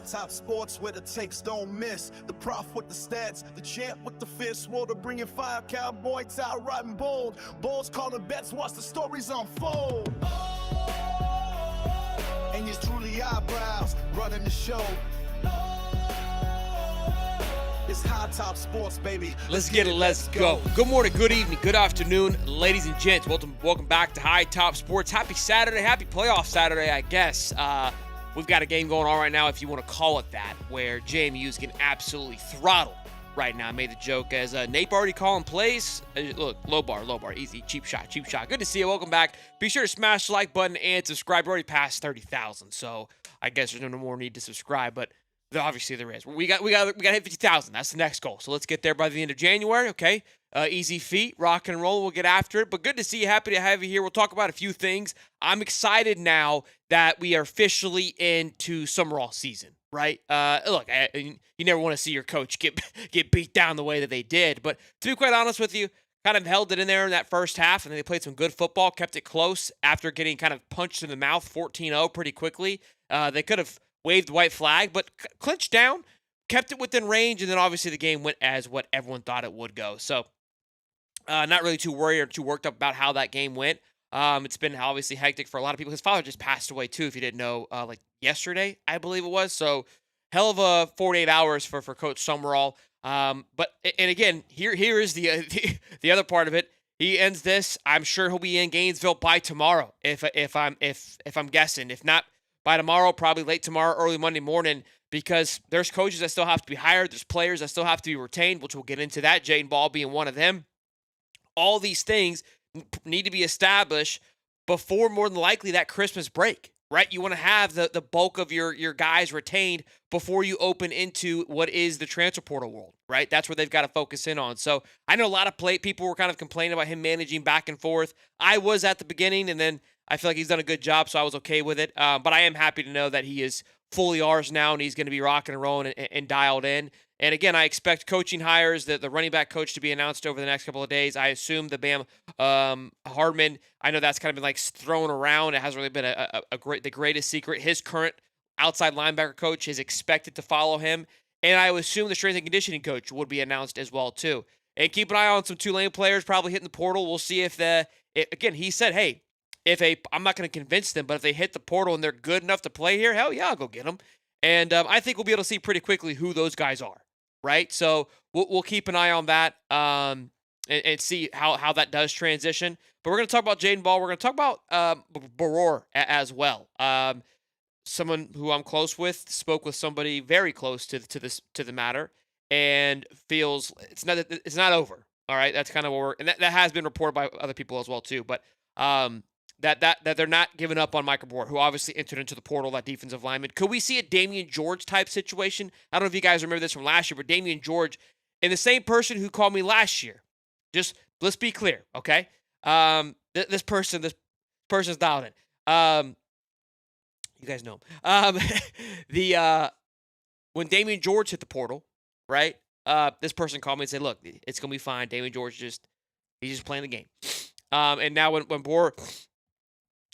Top sports where the takes don't miss. The prof with the stats, the champ with the fist. Water bringing fire, cowboy, tie riding bold. Bulls calling bets, watch the stories unfold. And it's truly eyebrows running the show. It's high top sports, baby. Let's get it. Let's go. Good morning, good evening, good afternoon, ladies and gents. Welcome back to High Top Sports. Happy Saturday, happy playoff Saturday, I guess. We've got a game going on right now, if you want to call it that, where JMU is getting absolutely throttled right now. I made the joke as Nate already calling plays. Look, low bar, easy, cheap shot. Good to see you. Welcome back. Be sure to smash the like button and subscribe. We're already past 30,000, so I guess there's no more need to subscribe, but obviously there is. We got to hit 50,000. That's the next goal. So let's get there by the end of January. Okay, easy feat, rock and roll. We'll get after it. But good to see you. Happy to have you here. We'll talk about a few things. I'm excited now that we are officially into summer season. Right? Look, you never want to see your coach get beat down the way that they did. But to be quite honest with you, kind of held it in there in that first half, and then they played some good football, kept it close after getting kind of punched in the mouth 14-0 pretty quickly. They could have waved the white flag, but clinched down, kept it within range, and then obviously the game went as what everyone thought it would go. So not really too worried or too worked up about how that game went. It's been obviously hectic for a lot of people. His father just passed away too, if you didn't know, like yesterday, I believe it was. So hell of a 48 hours for Coach Summerall. But again, here is the other part of it. He ends this. I'm sure he'll be in Gainesville by tomorrow, if I'm guessing. If not by tomorrow, probably late tomorrow, early Monday morning, because there's coaches that still have to be hired. There's players that still have to be retained, which we'll get into that, Jaden Baugh being one of them. All these things need to be established before, more than likely, that Christmas break, right? You want to have the bulk of your guys retained before you open into what is the transfer portal world, right? That's where they've got to focus in on. So I know a lot of people were kind of complaining about him managing back and forth. I was at the beginning, and then I feel like he's done a good job, so I was okay with it. But I am happy to know that he is fully ours now, and he's going to be rocking and rolling and dialed in. And again, I expect coaching hires, the running back coach to be announced over the next couple of days. I assume the Bam Hardman, I know that's kind of been like thrown around. It hasn't really been the greatest secret. His current outside linebacker coach is expected to follow him. And I would assume the strength and conditioning coach would be announced as well, too. And keep an eye on some Tulane players probably hitting the portal. We'll see if again, he said, hey, I'm not going to convince them, but if they hit the portal and they're good enough to play here, hell yeah, I'll go get them. And I think we'll be able to see pretty quickly who those guys are, right? So we'll keep an eye on that and see how that does transition. But we're going to talk about Jaden Baugh. We're going to talk about Baugh as well. Someone who I'm close with spoke with somebody very close to the matter and feels it's not over. All right, that's kind of what and that has been reported by other people as well too. But that they're not giving up on Michael Baugh, who obviously entered into the portal, that defensive lineman. Could we see a Damian George type situation? I don't know if you guys remember this from last year, but Damian George, and the same person who called me last year. Just let's be clear, okay? This person's dialed in. You guys know him. When Damian George hit the portal, right? This person called me and said, "Look, it's gonna be fine. Damian George he's just playing the game." And now when Baugh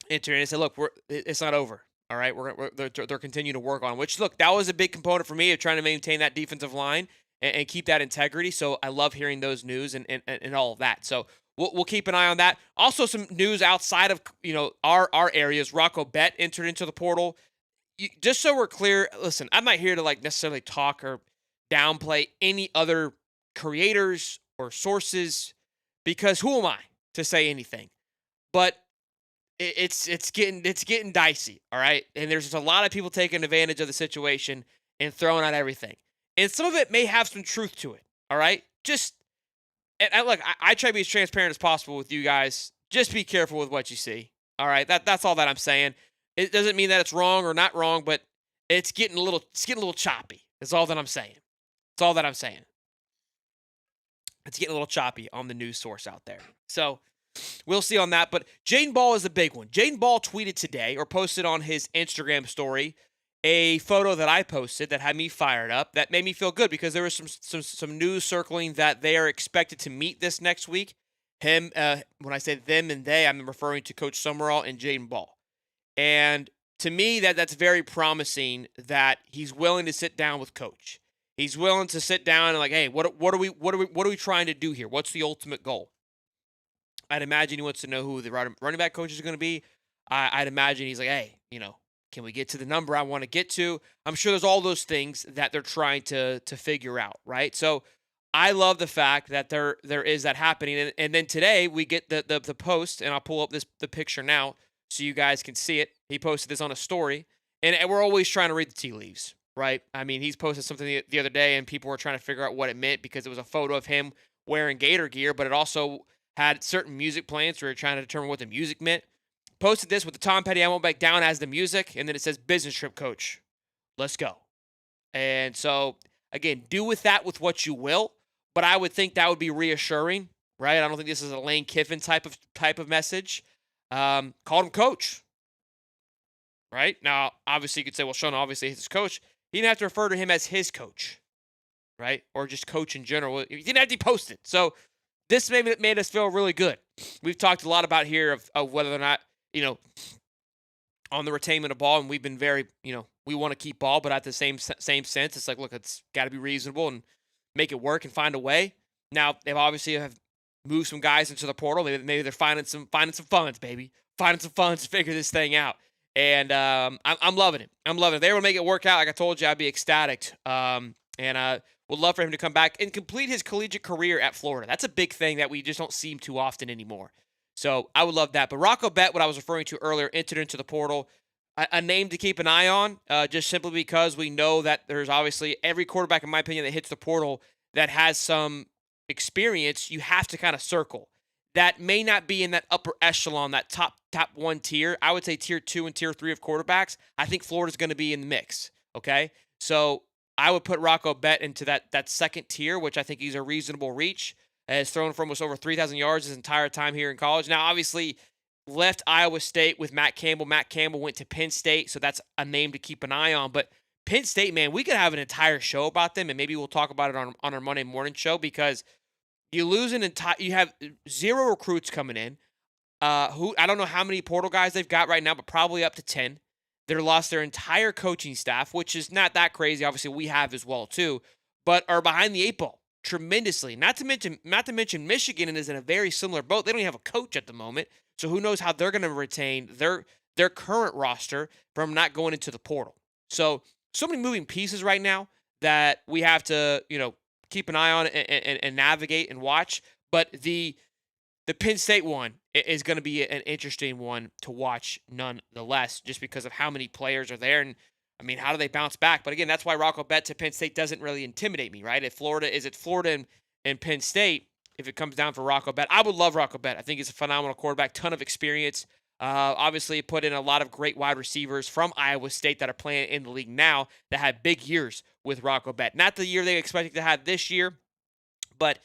entered in and said, "Look, it's not over. All right, they're continuing to work on." Which, look, that was a big component for me of trying to maintain that defensive line and keep that integrity. So I love hearing those news and all of that. So we'll keep an eye on that. Also, some news outside of our areas. Rocco Bett entered into the portal. Just so we're clear, listen, I'm not here to necessarily talk or downplay any other creators or sources, because who am I to say anything? But it's getting dicey, all right? And there's just a lot of people taking advantage of the situation and throwing out everything. And some of it may have some truth to it, all right? Look, I try to be as transparent as possible with you guys. Just be careful with what you see, all right? That's all that I'm saying. It doesn't mean that it's wrong or not wrong, but it's getting a little choppy. That's all that I'm saying. That's all that I'm saying. It's getting a little choppy on the news source out there. So we'll see on that. But Jaden Baugh is the big one. Jaden Baugh tweeted today, or posted on his Instagram story, a photo that I posted that had me fired up, that made me feel good, because there was some news circling that they are expected to meet this next week. When I say them and they, I'm referring to Coach Summerall and Jaden Baugh. And to me, that's very promising that he's willing to sit down with coach. He's willing to sit down and like, hey, what are we trying to do here? What's the ultimate goal? I'd imagine he wants to know who the running back coach is going to be. I'd imagine he's like, hey, can we get to the number I want to get to? I'm sure there's all those things that they're trying to figure out, right? So I love the fact that there is that happening. And then today we get the post, and I'll pull up the picture now so you guys can see it. He posted this on a story, and we're always trying to read the tea leaves, right? I mean, he's posted something the other day, and people were trying to figure out what it meant because it was a photo of him wearing Gator gear, but it also had certain music playing, so we were trying to determine what the music meant. Posted this with the Tom Petty I Won't Back Down as the music, and then it says business trip coach. Let's go. And so, again, do with that with what you will, but I would think that would be reassuring, right? I don't think this is a Lane Kiffin type of message. Called him coach, right? Now, obviously, you could say, well, Sean obviously is his coach. He didn't have to refer to him as his coach, right? Or just coach in general. He didn't have to post it. So this made us feel really good. We've talked a lot about here of whether or not, on the retainment of Ball, and we've been very, we want to keep Ball, but at the same sense, it's like, look, it's got to be reasonable and make it work and find a way. Now, they've obviously have moved some guys into the portal. Maybe they're finding some funds, baby. Finding some funds to figure this thing out. And I'm loving it. I'm loving it. If they were to make it work out, like I told you, I'd be ecstatic. And would love for him to come back and complete his collegiate career at Florida. That's a big thing that we just don't see him too often anymore. So I would love that. But Rocco Bett, what I was referring to earlier, entered into the portal. A name to keep an eye on, just simply because we know that there's obviously every quarterback, in my opinion, that hits the portal that has some experience, you have to kind of circle. That may not be in that upper echelon, that top one tier. I would say tier 2 and tier 3 of quarterbacks. I think Florida's going to be in the mix, okay? So I would put Rocco Bett into that second tier, which I think he's a reasonable reach. Has thrown for almost over 3,000 yards his entire time here in college. Now, obviously, left Iowa State with Matt Campbell. Matt Campbell went to Penn State, so that's a name to keep an eye on. But Penn State, man, we could have an entire show about them, and maybe we'll talk about it on our Monday morning show, because you have 0 recruits coming in. Who I don't know how many portal guys they've got right now, but probably up to 10. They're lost their entire coaching staff, which is not that crazy. Obviously, we have as well too, but are behind the 8 ball tremendously. Not to mention Michigan is in a very similar boat. They don't even have a coach at the moment, so who knows how they're going to retain their current roster from not going into the portal. So many moving pieces right now that we have to keep an eye on and navigate and watch. But the Penn State one is going to be an interesting one to watch nonetheless, just because of how many players are there. And I mean, how do they bounce back? But again, that's why Rocco Bett to Penn State doesn't really intimidate me, right? If Florida and Penn State, if it comes down for Rocco Bett, I would love Rocco Bett. I think he's a phenomenal quarterback, ton of experience. Obviously, put in a lot of great wide receivers from Iowa State that are playing in the league now that had big years with Rocco Bett. Not the year they expected to have this year, but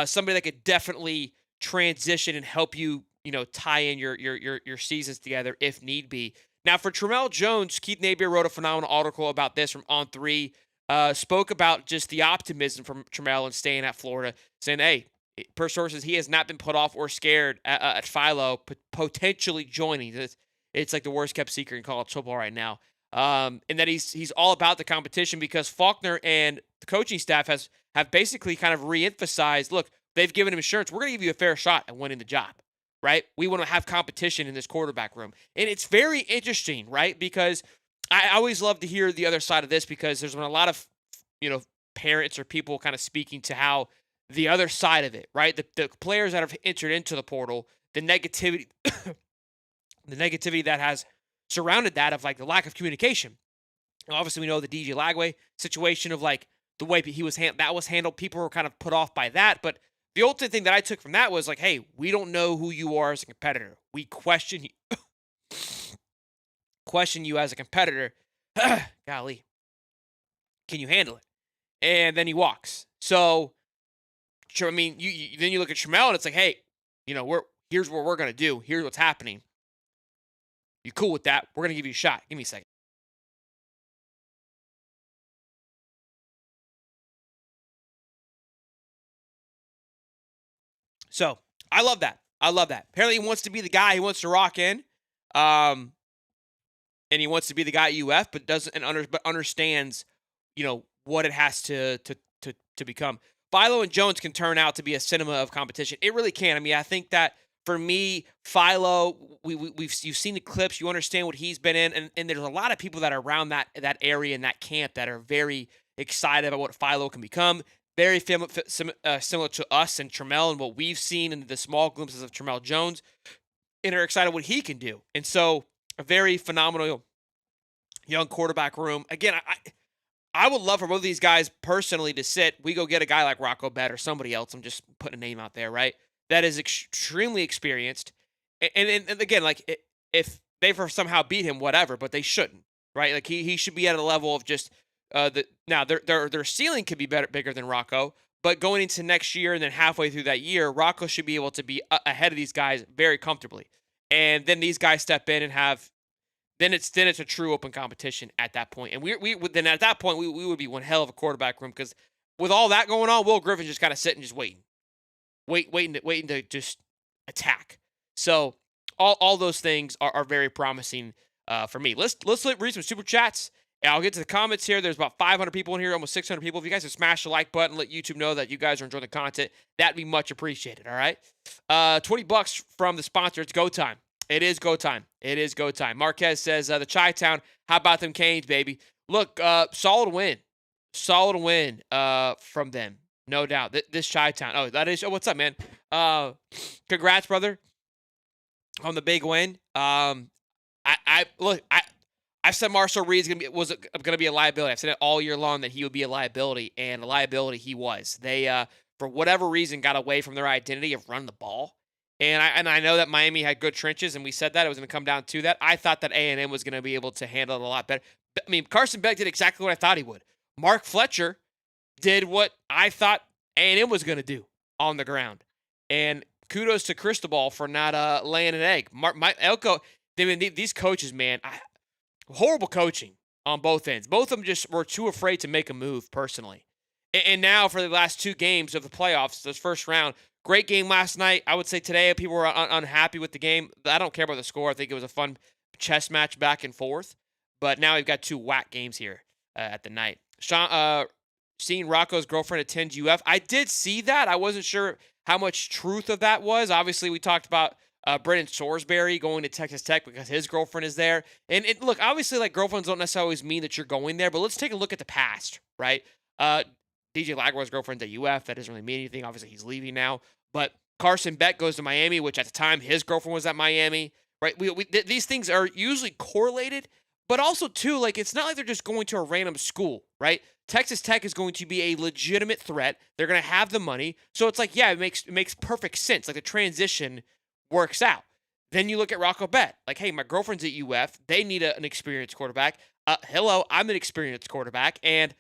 somebody that could definitely transition and help you, tie in your seasons together if need be. Now, for Tramel Jones, Keith Napier wrote a phenomenal article about this from On3. Spoke about just the optimism from Tramel and staying at Florida, saying, hey, per sources, he has not been put off or scared at Philo potentially joining. It's like the worst kept secret in college football right now. And that he's all about the competition, because Faulkner and the coaching staff have basically kind of reemphasized, look, they've given him assurance, we're going to give you a fair shot at winning the job. Right? We want to have competition in this quarterback room. And it's very interesting, right? Because I always love to hear the other side of this, because there's been a lot of, parents or people kind of speaking to how the other side of it, right? The players that have entered into the portal, the negativity, the negativity that has surrounded that, of like the lack of communication. And obviously, we know the DJ Lagway situation of like the way that was handled. People were kind of put off by that, but the ultimate thing that I took from that was like, hey, we don't know who you are as a competitor. We question you as a competitor. Golly, can you handle it? And then he walks. So, I mean, then you look at Tramel and it's like, hey, here's what we're gonna do. Here's what's happening. You cool with that? We're gonna give you a shot. Give me a second. So I love that. Apparently he wants to be the guy. He wants to rock in. and he wants to be the guy at UF, but understands, what it has to become. Philo and Jones can turn out to be a cinema of competition. It really can. I mean, I think that for me, Philo, you've seen the clips, you understand what he's been in, and there's a lot of people that are around that area and that camp that are very excited about what Philo can become. Very similar to us and Trammell and what we've seen in the small glimpses of Trammell Jones, and are excited what he can do. And so, a very phenomenal young quarterback room. Again, I would love for both of these guys personally to sit. We go get a guy like Rocco Bett or somebody else. I'm just putting a name out there, right? That is extremely experienced. And again, like if they somehow beat him, whatever, but they shouldn't, right? Like he should be at a level of just now their ceiling could be bigger than Rocco, but going into next year and then halfway through that year, Rocco should be able to be ahead of these guys very comfortably. And then these guys step in and then it's a true open competition at that point. And we then at that point we would be one hell of a quarterback room, because with all that going on, Will Griffin's just kind of sitting, just waiting to just attack. So all those things are very promising for me. Let's read some super chats. And I'll get to the comments here. There's about 500 people in here, almost 600 people. If you guys would smash the like button, let YouTube know that you guys are enjoying the content, that'd be much appreciated. All right. $20 from the sponsor. It's go time. It is go time. It is go time. Marquez says, the Chi-Town, how about them Canes, baby? Look, solid win. Solid win from them. No doubt. This Chi-Town. Oh, that is. Oh, what's up, man? Congrats, brother, on the big win. I've said Marshall Reed's was gonna be a liability. I've said it all year long that he would be a liability, and a liability he was. They for whatever reason got away from their identity of running the ball. And I know that Miami had good trenches, and we said that it was going to come down to that. I thought that A&M was going to be able to handle it a lot better. I mean, Carson Beck did exactly what I thought he would. Mark Fletcher did what I thought A&M was going to do on the ground. And kudos to Cristobal for not laying an egg. Elko, these coaches, man, horrible coaching on both ends. Both of them just were too afraid to make a move personally. And now for the last two games of the playoffs, this first round, great game last night. I would say today people were unhappy with the game. I don't care about the score. I think it was a fun chess match back and forth. But now we've got two whack games here at the night. Seeing Rocco's girlfriend attend UF. I did see that. I wasn't sure how much truth of that was. Obviously, we talked about Brendan Sorsberry going to Texas Tech because his girlfriend is there. And look, obviously, like, girlfriends don't necessarily always mean that you're going there. But let's take a look at the past, right? DJ Lagwar's girlfriend's at UF. That doesn't really mean anything. Obviously, he's leaving now. But Carson Beck goes to Miami, which at the time his girlfriend was at Miami, right? These things are usually correlated, but also, too, like, it's not like they're just going to a random school, right? Texas Tech is going to be a legitimate threat. They're going to have the money. So it's like, yeah, it makes perfect sense. Like, the transition works out. Then you look at Rocco Bett. Like, hey, my girlfriend's at UF. They need an experienced quarterback. Hello, I'm an experienced quarterback, and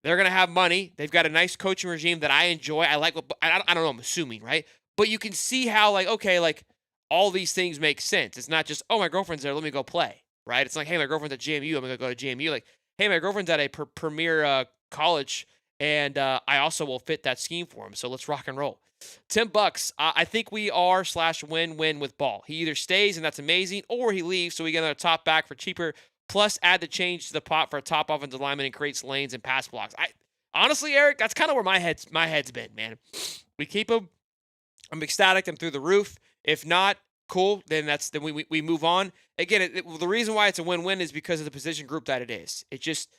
they're going to have money. They've got a nice coaching regime that I enjoy. I like I don't know, I'm assuming, right? But you can see how, like, okay, like, all these things make sense. It's not just, oh, my girlfriend's there, let me go play, right? It's like, hey, my girlfriend's at JMU, I'm going to go to JMU. Like, hey, my girlfriend's at a premier college, and I also will fit that scheme for him. So let's rock and roll. $10. I think we are / win-win with Ball. He either stays, and that's amazing, or he leaves, so we get another top back for cheaper. Plus, add the change to the pot for a top offensive lineman and creates lanes and pass blocks. Honestly, Eric, that's kind of where my head's been, man. We keep him. I'm ecstatic. I'm through the roof. If not, cool. Then we move on. Again, the reason why it's a win-win is because of the position group that it is. It just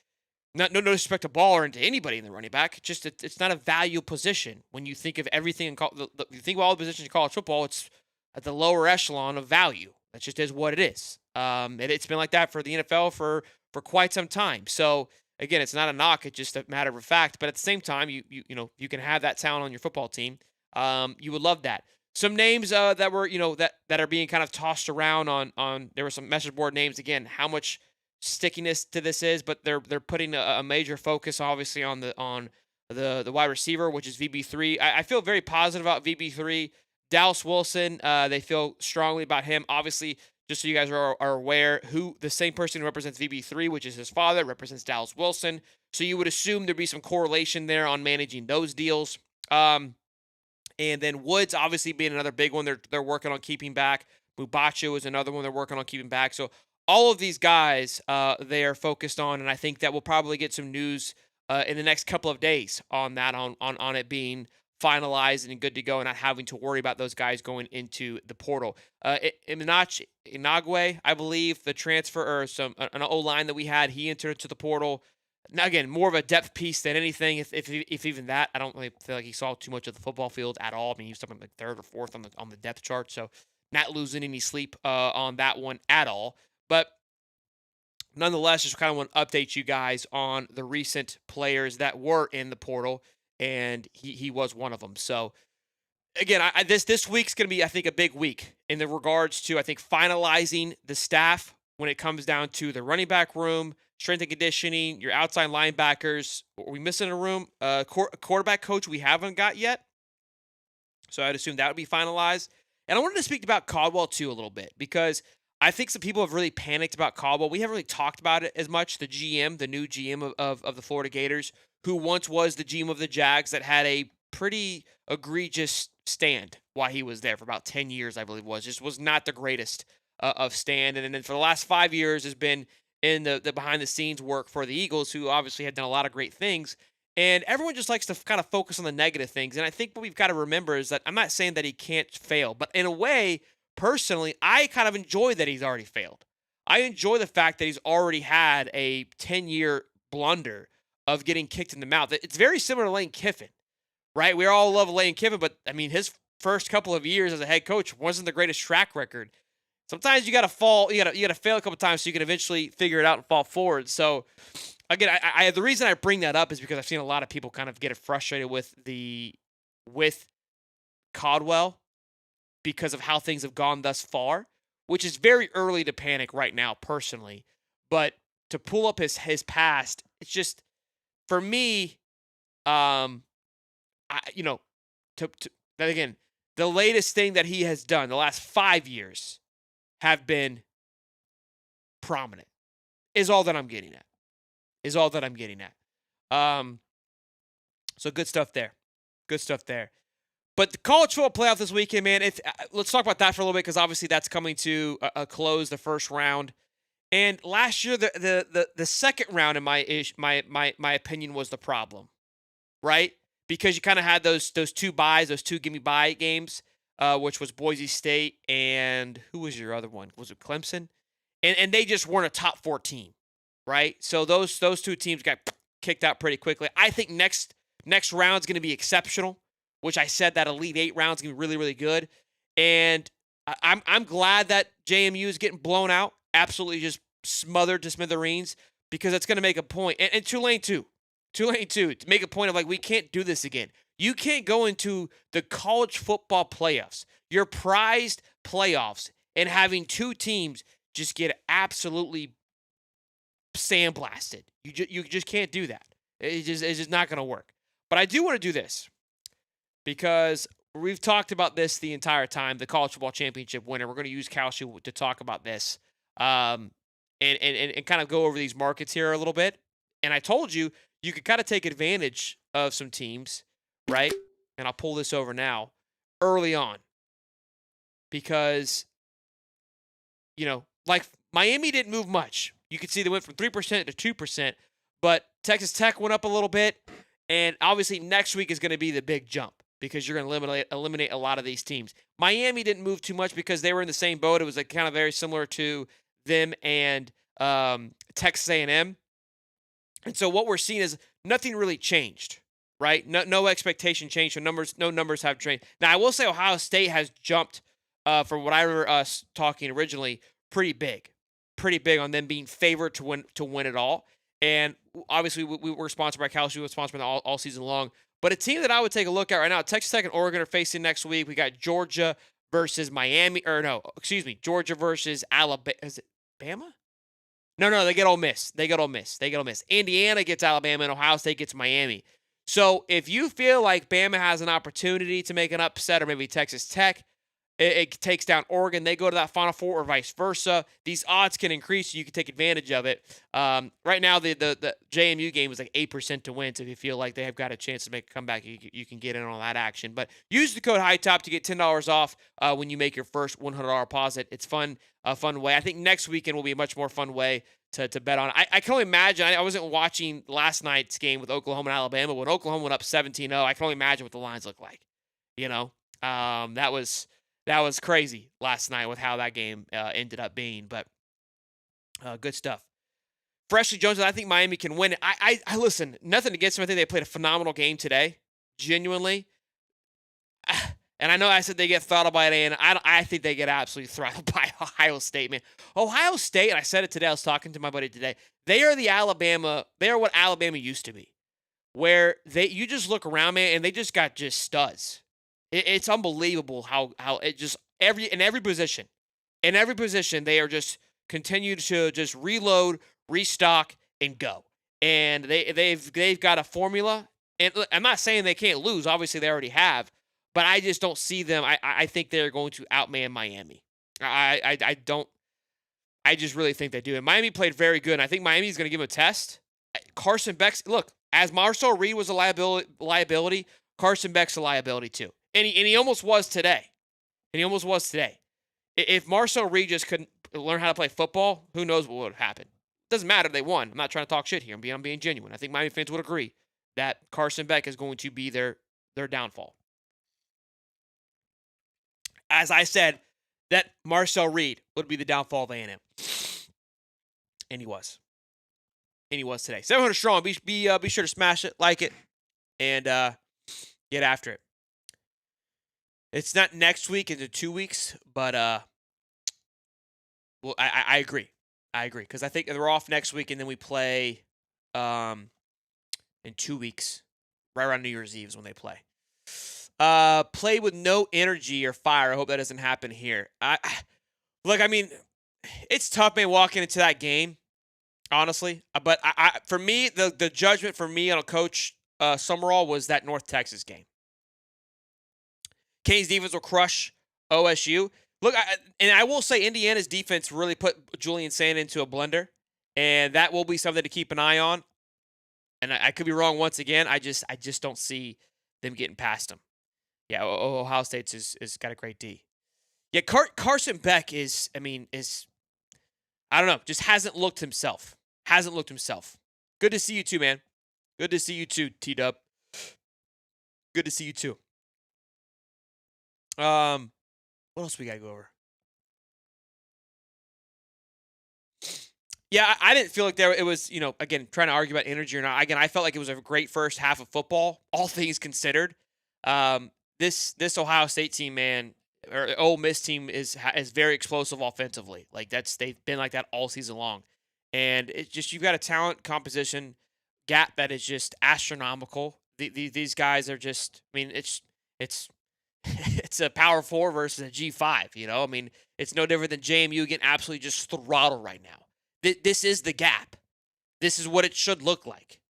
no disrespect to Ball or into anybody in the running back. It's not a value position when you think of everything in you think of all the positions in college football. It's at the lower echelon of value. That just is what it is. It's been like that for the NFL for quite some time. So again, it's not a knock; it's just a matter of fact. But at the same time, you can have that talent on your football team. You would love that. Some names that were that are being kind of tossed around on. There were some message board names. Again, how much stickiness to this is, but they're putting a major focus, obviously, on the wide receiver, which is VB3. I feel very positive about VB3. Dallas Wilson, they feel strongly about him. Obviously, just so you guys are aware, who the same person who represents VB3, which is his father, represents Dallas Wilson. So you would assume there'd be some correlation there on managing those deals. And then Woods, obviously, being another big one they're working on keeping back. Mubacho is another one they're working on keeping back. So all of these guys they are focused on, and I think that we'll probably get some news in the next couple of days on that, on it being finalized and good to go, and not having to worry about those guys going into the portal. Inagwe, I believe, the transfer or an O-line that we had, he entered into the portal. Now, again, more of a depth piece than anything, if even that. I don't really feel like he saw too much of the football field at all. I mean, he was something like third or fourth on the depth chart, so not losing any sleep on that one at all. But nonetheless, just kind of want to update you guys on the recent players that were in the portal, and he was one of them. So again, this week's going to be, I think, a big week in the regards to, I think, finalizing the staff when it comes down to the running back room, strength and conditioning, your outside linebackers. Are we missing a room? Quarterback coach we haven't got yet, so I'd assume that would be finalized. And I wanted to speak about Caldwell too a little bit, because I think some people have really panicked about Caldwell. We haven't really talked about it as much. The GM, the new GM of the Florida Gators, who once was the GM of the Jags, that had a pretty egregious stand while he was there for about 10 years, I believe just was not the greatest of stand. And then for the last 5 years has been in the behind-the-scenes work for the Eagles, who obviously had done a lot of great things. And everyone just likes to kind of focus on the negative things. And I think what we've got to remember is that I'm not saying that he can't fail, but in a way, personally, I kind of enjoy that he's already failed. I enjoy the fact that he's already had a 10-year blunder of getting kicked in the mouth. It's very similar to Lane Kiffin, right? We all love Lane Kiffin, but I mean, his first couple of years as a head coach wasn't the greatest track record. Sometimes you got to fall, you got to fail a couple times so you can eventually figure it out and fall forward. So again, the reason I bring that up is because I've seen a lot of people kind of get frustrated with Caldwell because of how things have gone thus far, which is very early to panic right now, personally. But to pull up his past, it's just, for me, again, the latest thing that he has done the last 5 years have been prominent, is all that I'm getting at. So good stuff there. But the college football playoff this weekend, man, let's talk about that for a little bit, because obviously that's coming to a close, the first round. And last year, the second round, in my opinion, was the problem, right? Because you kind of had those two buys, those two give me buy games, which was Boise State and who was your other one? Was it Clemson? And they just weren't a top 4 team, right? So those two teams got kicked out pretty quickly. I think next round is going to be exceptional, which I said that Elite 8 round is going to be really, really good. And I'm glad that JMU is getting blown out, absolutely just smothered to smithereens, because it's going to make a point. And Tulane too, to make a point of, like, we can't do this again. You can't go into the college football playoffs, your prized playoffs, and having two teams just get absolutely sandblasted. You just can't do that. It's just not going to work. But I do want to do this, because we've talked about this the entire time, the college football championship winner. We're going to use Kalshi to talk about this and kind of go over these markets here a little bit. And I told you could kind of take advantage of some teams, right? And I'll pull this over now, early on. Because, like Miami didn't move much. You could see they went from 3% to 2%, but Texas Tech went up a little bit. And obviously next week is going to be the big jump, because you're going to eliminate a lot of these teams. Miami didn't move too much because they were in the same boat. It was like kind of very similar to them and Texas A&M. And so what we're seeing is nothing really changed, right? No expectation changed. So no numbers have changed. Now, I will say Ohio State has jumped from what I remember us talking originally, pretty big on them being favored to win it all. And obviously we were sponsored by Cal. We were sponsored by all season long. But a team that I would take a look at right now, Texas Tech and Oregon are facing next week. We got Georgia versus Georgia versus Alabama. Is it Bama? No, they get Ole Miss. Indiana gets Alabama, and Ohio State gets Miami. So if you feel like Bama has an opportunity to make an upset, or maybe Texas Tech, it takes down Oregon. They go to that Final Four or vice versa. These odds can increase. So you can take advantage of it. Right now, the JMU game is like 8% to win. So if you feel like they have got a chance to make a comeback, you can get in on that action. But use the code HIGHTOP to get $10 off when you make your first $100 deposit. It's fun, a fun way. I think next weekend will be a much more fun way to bet on. I can only imagine. I wasn't watching last night's game with Oklahoma and Alabama. When Oklahoma went up 17-0, I can only imagine what the lines look like. That was crazy last night with how that game ended up being. But good stuff. Freshly Jones, I think Miami can win it. I listen, nothing against them. I think they played a phenomenal game today, genuinely. And I know I said they get throttled by A&M. I think they get absolutely throttled by Ohio State, man. Ohio State, and I said it today, I was talking to my buddy today, they are what Alabama used to be, where you just look around, man, and they just got studs. It's unbelievable how it just in every position they are just continue to just reload, restock, and go. And they've got a formula. And I'm not saying they can't lose. Obviously, they already have. But I just don't see them. I think they're going to outman Miami. I don't. I just really think they do. And Miami played very good. And I think Miami's going to give them a test. Carson Beck's, look, as Marcel Reed was a liability, Carson Beck's a liability too. And he almost was today. If Marcel Reed just couldn't learn how to play football, who knows what would have happened. Doesn't matter. They won. I'm not trying to talk shit here. I'm being genuine. I think Miami fans would agree that Carson Beck is going to be their downfall. As I said, that Marcel Reed would be the downfall of A&M. And he was. Today. 700 strong. Be sure to smash it, like it, and get after it. It's not next week, it's in 2 weeks, but well, I agree. Because I think they're off next week, and then we play in 2 weeks. Right around New Year's Eve is when they play. Play with no energy or fire. I hope that doesn't happen here. Look, I mean, it's tough, man, walking into that game, honestly. But for me, the judgment for me on a Coach Summerall was that North Texas game. Kane's defense will crush OSU. Look, I will say Indiana's defense really put Julian Sand into a blender, and that will be something to keep an eye on. And I could be wrong once again. I just don't see them getting past them. Yeah, Ohio State's is got a great D. Yeah, Carson Beck is I don't know, just hasn't looked himself. Good to see you too, man. Good to see you too, T-Dub. Good to see you too. What else we got to go over? Yeah, I didn't feel like it was, again, trying to argue about energy or not. Again, I felt like it was a great first half of football, all things considered. This Ohio State team, man, or Ole Miss team is very explosive offensively. Like they've been like that all season long. And it's just, you've got a talent composition gap that is just astronomical. These guys are just, it's a power 4 versus a G5, it's no different than JMU getting absolutely just throttled right now. This is the gap. This is what it should look like.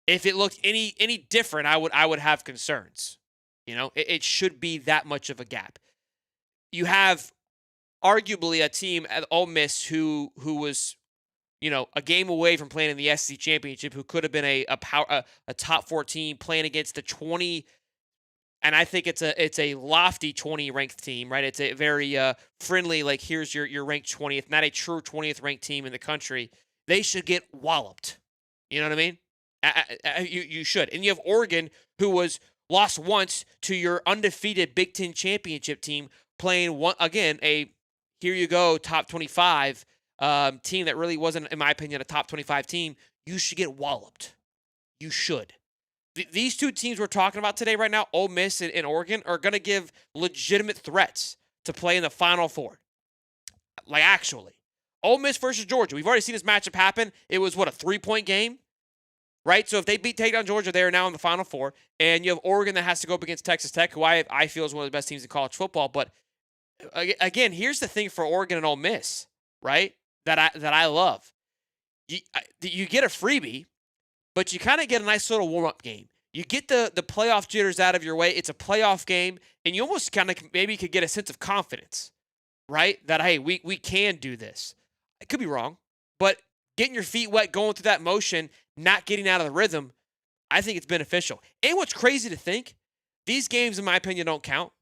If it looked any different, I would have concerns. It should be that much of a gap. You have arguably a team at Ole Miss who was, a game away from playing in the SEC championship, who could have been a top 4 team playing against the 20. And I think it's a lofty 20 ranked team, right? It's a very friendly, like, here's your ranked 20th, not a true 20th ranked team in the country. They should get walloped. You know what I mean? You should. And you have Oregon, who was lost once to your undefeated Big Ten championship team, playing here you go, top 25 team that really wasn't, in my opinion, a top 25 team. You should get walloped. You should. These two teams we're talking about today right now, Ole Miss and Oregon, are going to give legitimate threats to play in the Final Four. Like, actually. Ole Miss versus Georgia. We've already seen this matchup happen. It was, a 3-point game? Right? So if they take down Georgia, they are now in the Final Four. And you have Oregon that has to go up against Texas Tech, who I feel is one of the best teams in college football. But, again, here's the thing for Oregon and Ole Miss, right, that I love. You get a freebie, but you kind of get a nice little warm-up game. You get the playoff jitters out of your way. It's a playoff game, and you almost kind of maybe could get a sense of confidence, right? That, hey, we can do this. I could be wrong, but getting your feet wet, going through that motion, not getting out of the rhythm, I think it's beneficial. And what's crazy to think, these games, in my opinion, don't count.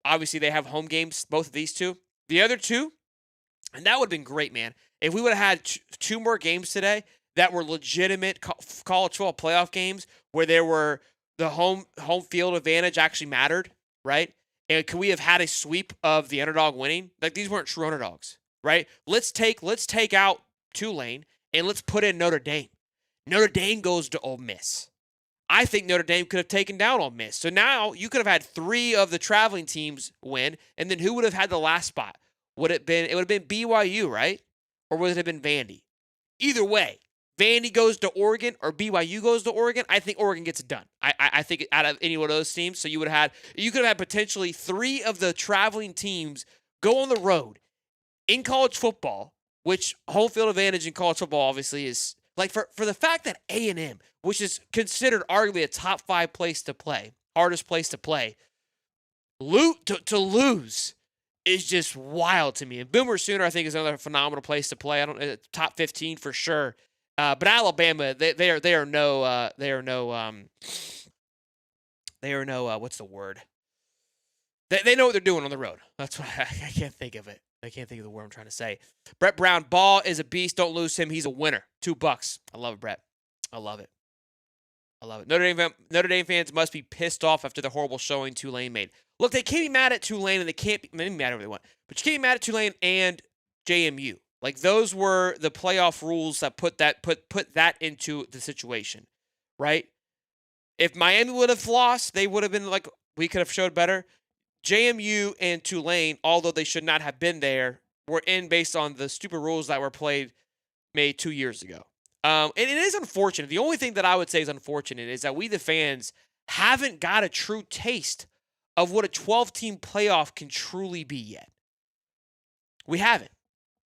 Obviously, they have home games, both of these two. The other two, and that would have been great, man. If we would have had two more games today that were legitimate college football playoff games where there were the home field advantage actually mattered, right? And could we have had a sweep of the underdog winning? Like, these weren't true underdogs, right? Let's take out Tulane and let's put in Notre Dame. Notre Dame goes to Ole Miss. I think Notre Dame could have taken down Ole Miss. So now you could have had 3 of the traveling teams win, and then who would have had the last spot? It would have been BYU, right? Or would it have been Vandy? Either way, Vandy goes to Oregon or BYU goes to Oregon. I think Oregon gets it done. I think out of any one of those teams, so you could have had potentially 3 of the traveling teams go on the road in college football, which home field advantage in college football obviously is like for the fact that A&M, which is considered arguably a top 5 place to play, hardest place to play, to lose is just wild to me. And Boomer Sooner, I think, is another phenomenal place to play. Top 15 for sure. But Alabama, they are no what's the word? They know what they're doing on the road. That's why I can't think of it. I can't think of the word I'm trying to say. Brett Brown, Ball is a beast. Don't lose him. He's a winner. $2. I love it, Brett. I love it. Notre Dame fans must be pissed off after the horrible showing Tulane made. Look, they can't be mad at Tulane, and they can't be mad at everyone. But you can't be mad at Tulane and JMU. Like, those were the playoff rules that put that into the situation, right? If Miami would have lost, they would have been like, we could have showed better. JMU and Tulane, although they should not have been there, were in based on the stupid rules that were made 2 years ago. And it is unfortunate. The only thing that I would say is unfortunate is that we, the fans, haven't got a true taste of what a 12-team playoff can truly be yet. We haven't.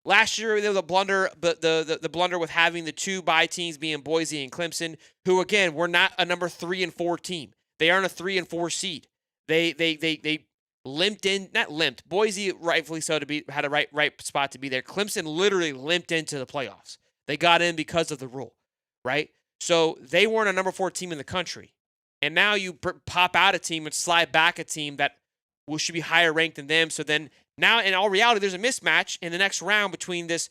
Last year, there was a blunder, but the blunder with having the 2 bye teams being Boise and Clemson, who, again, were not a number 3 and 4 team. They aren't a 3 and 4 seed. They limped in, not limped. Boise, rightfully so, had a right spot to be there. Clemson literally limped into the playoffs. They got in because of the rule, right? So they weren't a number 4 team in the country. And now you pop out a team and slide back a team that should be higher ranked than them. So then now, in all reality, there's a mismatch in the next round between this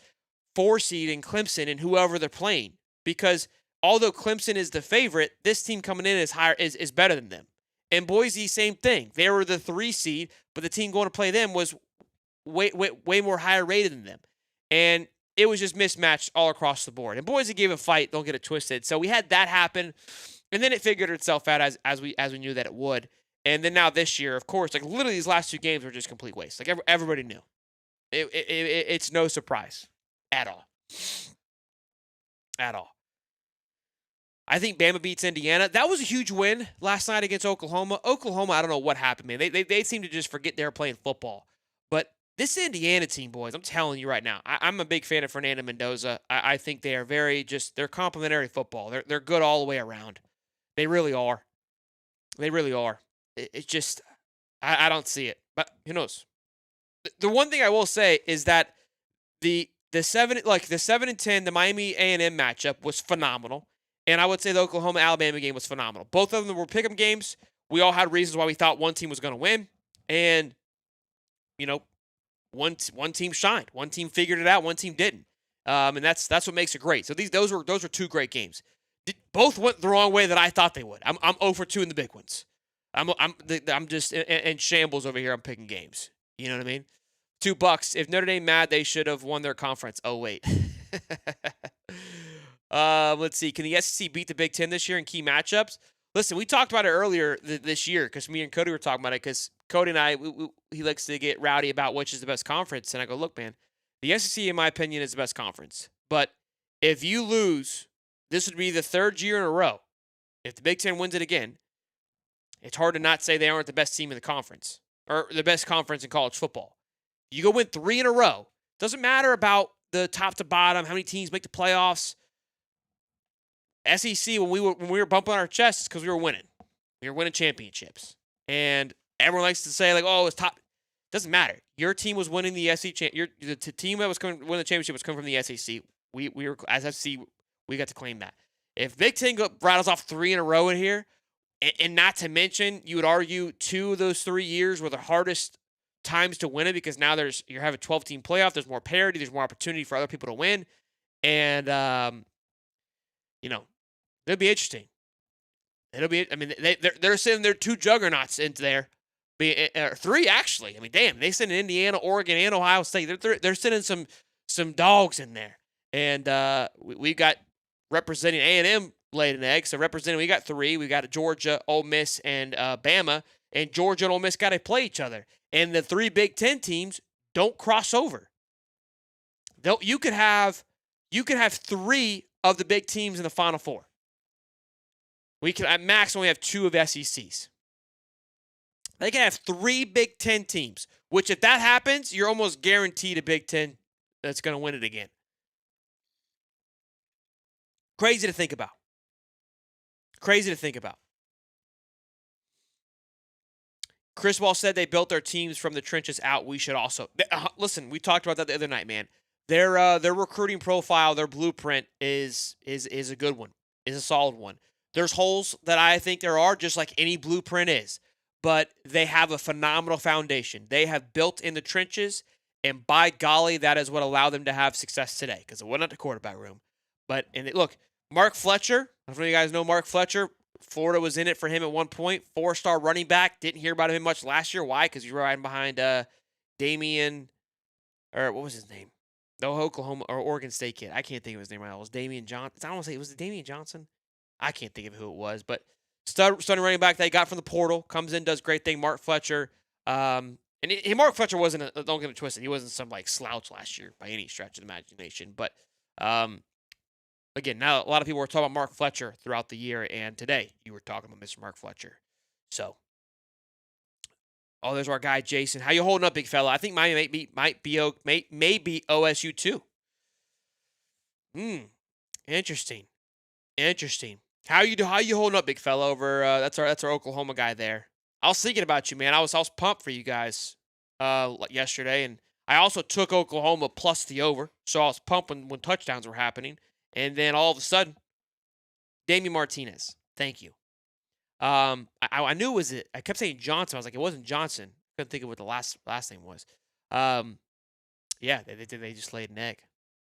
4 seed and Clemson and whoever they're playing. Because although Clemson is the favorite, this team coming in is better than them. And Boise, same thing. They were the 3 seed, but the team going to play them was way more higher rated than them. And it was just mismatched all across the board. And Boise gave a fight. Don't get it twisted. So we had that happen. And then it figured itself out as we knew that it would. And then now this year, of course, like literally these last 2 games were just complete waste. Like everybody knew. It's no surprise at all. At all. I think Bama beats Indiana. That was a huge win last night against Oklahoma. Oklahoma, I don't know what happened, man. They seem to just forget they were playing football. But this Indiana team, boys, I'm telling you right now, I'm a big fan of Fernando Mendoza. I think they are they're complimentary football. They're good all the way around. They really are. They really are. It's just, I don't see it. But who knows? The one thing I will say is that the 7 and 10, the Miami A&M matchup was phenomenal. And I would say the Oklahoma-Alabama game was phenomenal. Both of them were pick'em games. We all had reasons why we thought one team was going to win. And, one team shined. One team figured it out. One team didn't. And that's what makes it great. So those were 2 great games. Both went the wrong way that I thought they would. I'm 0 for 2 in the big ones. I'm just in shambles over here. I'm picking games. You know what I mean? $2. If Notre Dame mad, they should have won their conference. Oh, wait. Let's see. Can the SEC beat the Big Ten this year in key matchups? Listen, we talked about it earlier this year because me and Cody were talking about it because Cody and I, he likes to get rowdy about which is the best conference. And I go, look, man, the SEC, in my opinion, is the best conference. But if you lose, this would be the 3rd year in a row. If the Big Ten wins it again, it's hard to not say they aren't the best team in the conference or the best conference in college football. You go win 3 in a row. Doesn't matter about the top to bottom, how many teams make the playoffs. SEC, when we were bumping our chests, because we were winning. We were winning championships. And everyone likes to say, like, oh, it's top. Doesn't matter. Your team was winning the SEC. The team that was going to win the championship was coming from the SEC. We were, as SEC, we got to claim that. If Big Ten rattles off 3 in a row in here, and not to mention, you would argue 2 of those 3 years were the hardest times to win it, because now you have a 12-team playoff. There's more parity. There's more opportunity for other people to win. And, it'll be interesting. It'll be, I mean, they're sending their 2 juggernauts into there. 3, actually. I mean, damn, they send Indiana, Oregon, and Ohio State. They're sending some dogs in there. And we got representing A&M laid an egg. So representing, we got 3. We got Georgia, Ole Miss, and Bama. And Georgia and Ole Miss got to play each other. And the 3 Big Ten teams don't cross over. You could have 3 of the big teams in the Final Four. We can at max only have 2 of SECs. They can have 3 Big Ten teams, which if that happens, you're almost guaranteed a Big Ten that's going to win it again. Crazy to think about. Crazy to think about. Chris Wall said they built their teams from the trenches out. We should also listen. We talked about that the other night, man. Their recruiting profile, their blueprint is a good one, is a solid one. There's holes that I think there are, just like any blueprint is, but they have a phenomenal foundation. They have built in the trenches, and by golly, that is what allowed them to have success today, because it wasn't at the quarterback room. But look, Mark Fletcher. I don't know if you guys know Mark Fletcher. Florida was in it for him at one point. 4-star running back. Didn't hear about him much last year. Why? Because he was riding behind Damian, or what was his name? The Oklahoma or Oregon State kid. I can't think of his name right now. It was Damian Johnson. I don't want to say, was it Damian Johnson? I can't think of who it was. But starting running back they got from the portal. Comes in, does great thing. Mark Fletcher. Mark Fletcher wasn't, don't get it twisted, he wasn't some like slouch last year by any stretch of the imagination. But again, now a lot of people were talking about Mark Fletcher throughout the year, and today you were talking about Mr. Mark Fletcher. So, there's our guy Jason. How you holding up, big fella? I think Miami might be OSU too. Interesting. How you holding up, big fella? Over that's our Oklahoma guy there. I was thinking about you, man. I was pumped for you guys yesterday, and I also took Oklahoma plus the over, so I was pumped when touchdowns were happening. And then all of a sudden, Damian Martinez. Thank you. I knew it was it. I kept saying Johnson. I was like, it wasn't Johnson. Couldn't think of what the last name was. Yeah, they just laid an egg.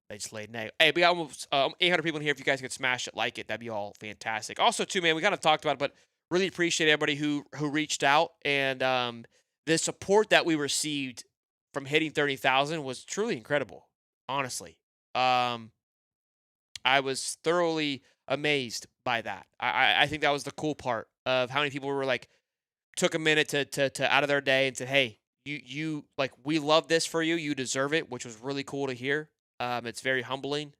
Hey, we got almost 800 people in here. If you guys could smash it, like it, that'd be all fantastic. Also, too, man, we kind of talked about it, but really appreciate everybody who reached out, and the support that we received from hitting 30,000 was truly incredible. Honestly, I was thoroughly amazed by that. I think that was the cool part of how many people were like, took a minute to out of their day and said, hey, you like, we love this for you. You deserve it, which was really cool to hear. It's very humbling.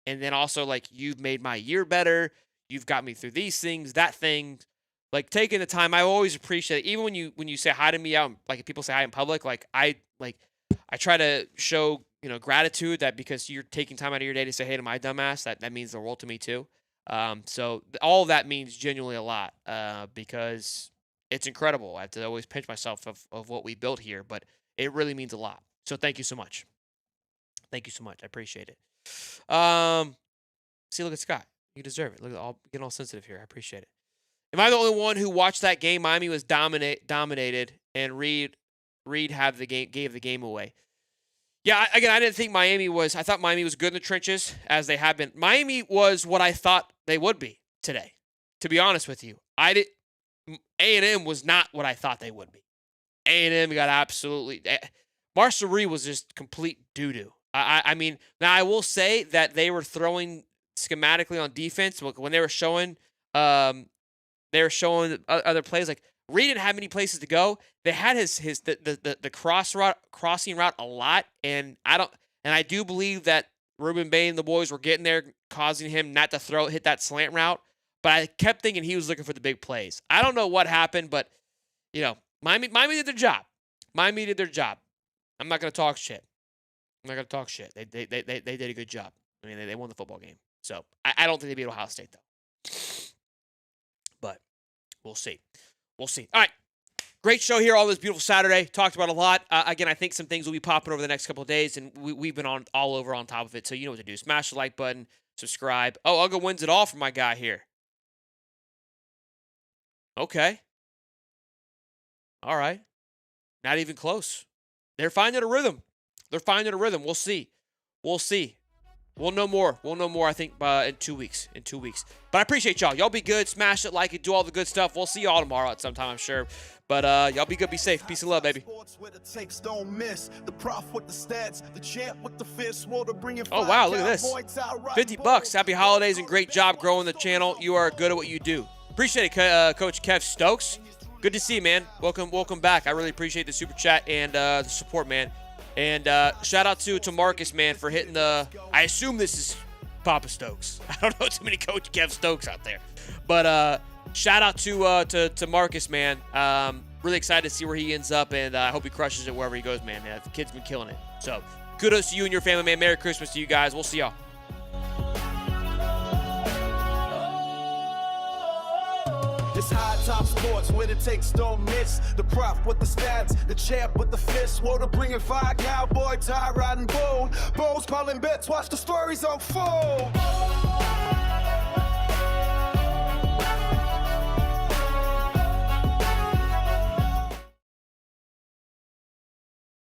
And then also, like, you've made my year better. You've got me through these things, that thing. Like, taking the time, I always appreciate it. Even when you say hi to me out, like, if people say hi in public, I try to show, gratitude, that because you're taking time out of your day to say hey to my dumbass, that means the world to me too. So all of that means genuinely a lot, because it's incredible. I have to always pinch myself of what we built here, but it really means a lot. So thank you so much. I appreciate it. See, look at Scott. You deserve it. Look at getting all sensitive here. I appreciate it. Am I the only one who watched that game? Miami was dominated, and Reed gave the game away. Yeah, again, I didn't think Miami was. I thought Miami was good in the trenches, as they have been. Miami was what I thought they would be today. To be honest with you, A&M was not what I thought they would be. A&M got absolutely. Marshall Reed was just complete doo-doo. I mean, now I will say that they were throwing schematically on defense when they were showing other plays. Like, Reed didn't have many places to go. They had the crossing route a lot, and I do believe that Ruben Bay and the boys were getting there, causing him not to hit that slant route. But I kept thinking he was looking for the big plays. I don't know what happened, but Miami did their job. Miami did their job. I'm not gonna talk shit. They did a good job. I mean, they won the football game. So I don't think they beat Ohio State though. We'll see. We'll see. All right. Great show here on this beautiful Saturday. Talked about a lot. Again, I think some things will be popping over the next couple of days, and we've been on all over on top of it, so you know what to do. Smash the like button, subscribe. Oh, Uga wins it all for my guy here. Okay. All right. Not even close. They're finding a rhythm. They're finding a rhythm. We'll see. We'll see. We'll know more. We'll know more, I think, in 2 weeks. In 2 weeks. But I appreciate y'all. Y'all be good. Smash it, like it, do all the good stuff. We'll see y'all tomorrow at some time, I'm sure. But y'all be good. Be safe. Peace and love, baby. Oh, wow. Look at this. $50. Happy holidays and great job growing the channel. You are good at what you do. Appreciate it, Coach Kev Stokes. Good to see you, man. Welcome back. I really appreciate the super chat and the support, man. And shout out to Marcus, man, for hitting the. I assume this is Papa Stokes. I don't know too many Coach Kev Stokes out there, but shout out to Marcus, man. Really excited to see where he ends up, and I hope he crushes it wherever he goes, man. The kid's been killing it. So kudos to you and your family, man. Merry Christmas to you guys. We'll see y'all. It's high top sports, when it takes don't miss. The prop with the stats, the champ with the fist. Water bringing fire, cowboy, tie riding bold. Bulls calling bets, watch the stories unfold.